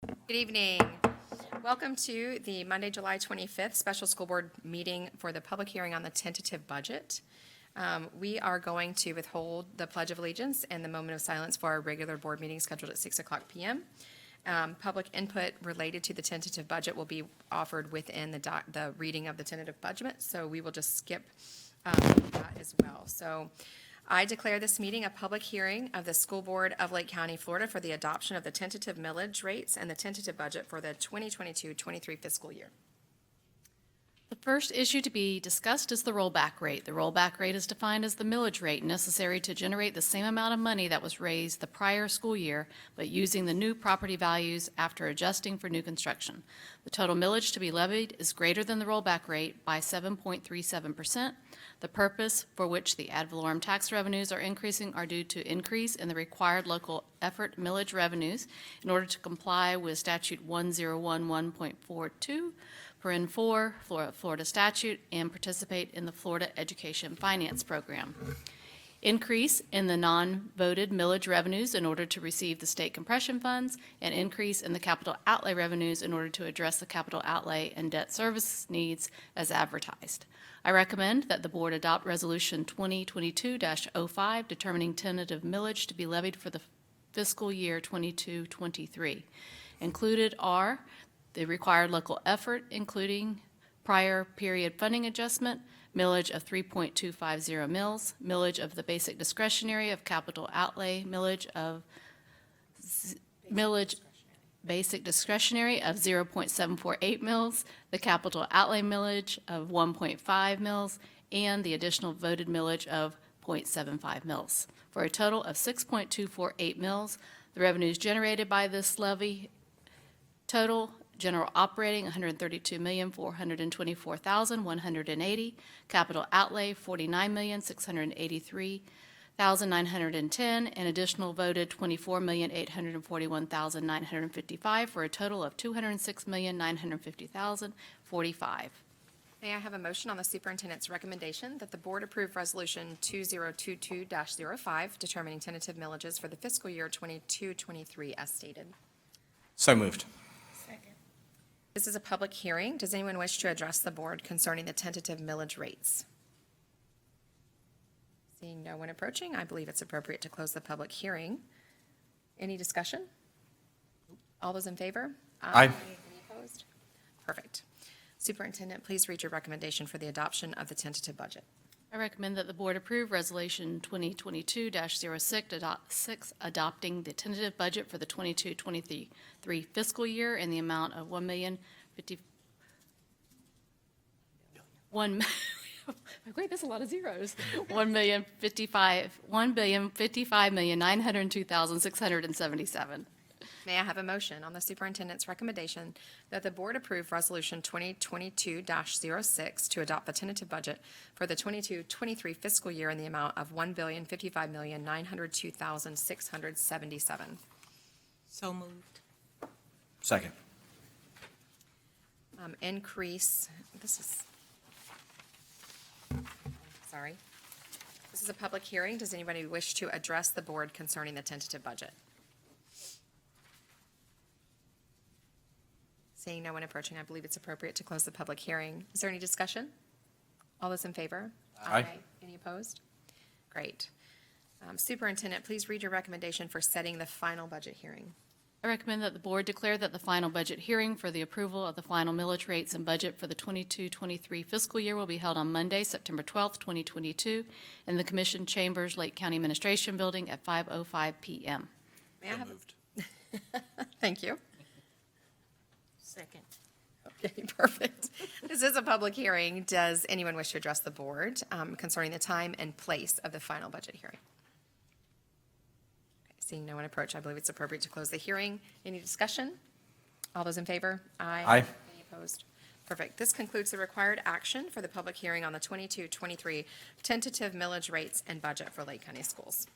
Good evening. Welcome to the Monday, July 25th Special School Board meeting for the public hearing on the tentative budget. We are going to withhold the Pledge of Allegiance and the moment of silence for our regular board meeting scheduled at 6 o'clock p.m. Public input related to the tentative budget will be offered within the reading of the tentative budget, so we will just skip that as well. So I declare this meeting a public hearing of the School Board of Lake County, Florida for the adoption of the tentative millage rates and the tentative budget for the 2022-23 fiscal year. The first issue to be discussed is the rollback rate. The rollback rate is defined as the millage rate necessary to generate the same amount of money that was raised the prior school year, but using the new property values after adjusting for new construction. The total millage to be levied is greater than the rollback rate by 7.37%. The purpose for which the ad valorem tax revenues are increasing are due to increase in the required local effort millage revenues in order to comply with statute 1011.42 Paren 4, Florida statute, and participate in the Florida Education Finance Program. Increase in the non-voted millage revenues in order to receive the state compression funds, and increase in the capital outlay revenues in order to address the capital outlay and debt service needs as advertised. I recommend that the board adopt Resolution 2022-05 determining tentative millage to be levied for the fiscal year 22-23. Included are the required local effort, including prior period funding adjustment, millage of 3.250 mils, millage of the basic discretionary of capital outlay, basic discretionary of 0.748 mils, the capital outlay millage of 1.5 mils, and the additional voted millage of 0.75 mils, for a total of 6.248 mils. The revenues generated by this levy total: general operating, $132,424,180. Capital outlay, $49,683,910, and additional voted $24,841,955 for a total of $206,950,045. May I have a motion on the superintendent's recommendation that the board approve Resolution 2022-05 determining tentative millages for the fiscal year 22-23 as stated? So moved. This is a public hearing. Does anyone wish to address the board concerning the tentative millage rates? Seeing no one approaching, I believe it's appropriate to close the public hearing. Any discussion? All those in favor? Aye. Any opposed? Perfect. Superintendent, please read your recommendation for the adoption of the tentative budget. I recommend that the board approve Resolution 2022-06 adopting the tentative budget for the 22-23 fiscal year in the amount of wait, that's a lot of zeros. $1,055,902,677. May I have a motion on the superintendent's recommendation that the board approve Resolution 2022-06 to adopt the tentative budget for the 22-23 fiscal year in the amount of $1,055,902,677? So moved. Second. Increase, sorry. This is a public hearing. Does anybody wish to address the board concerning the tentative budget? Seeing no one approaching, I believe it's appropriate to close the public hearing. Is there any discussion? All those in favor? Aye. Any opposed? Great. Superintendent, please read your recommendation for setting the final budget hearing. I recommend that the board declare that the final budget hearing for the approval of the final millage rates and budget for the 22-23 fiscal year will be held on Monday, September 12th, 2022, in the Commission Chambers, Lake County Administration Building at 5:05 p.m. May I have Thank you. Second. Okay, perfect. This is a public hearing. Does anyone wish to address the board concerning the time and place of the final budget hearing? Okay, seeing no one approach, I believe it's appropriate to close the hearing. Any discussion? All those in favor? Aye. Any opposed? Perfect. This concludes the required action for the public hearing on the 22-23 tentative millage rates and budget for Lake County Schools.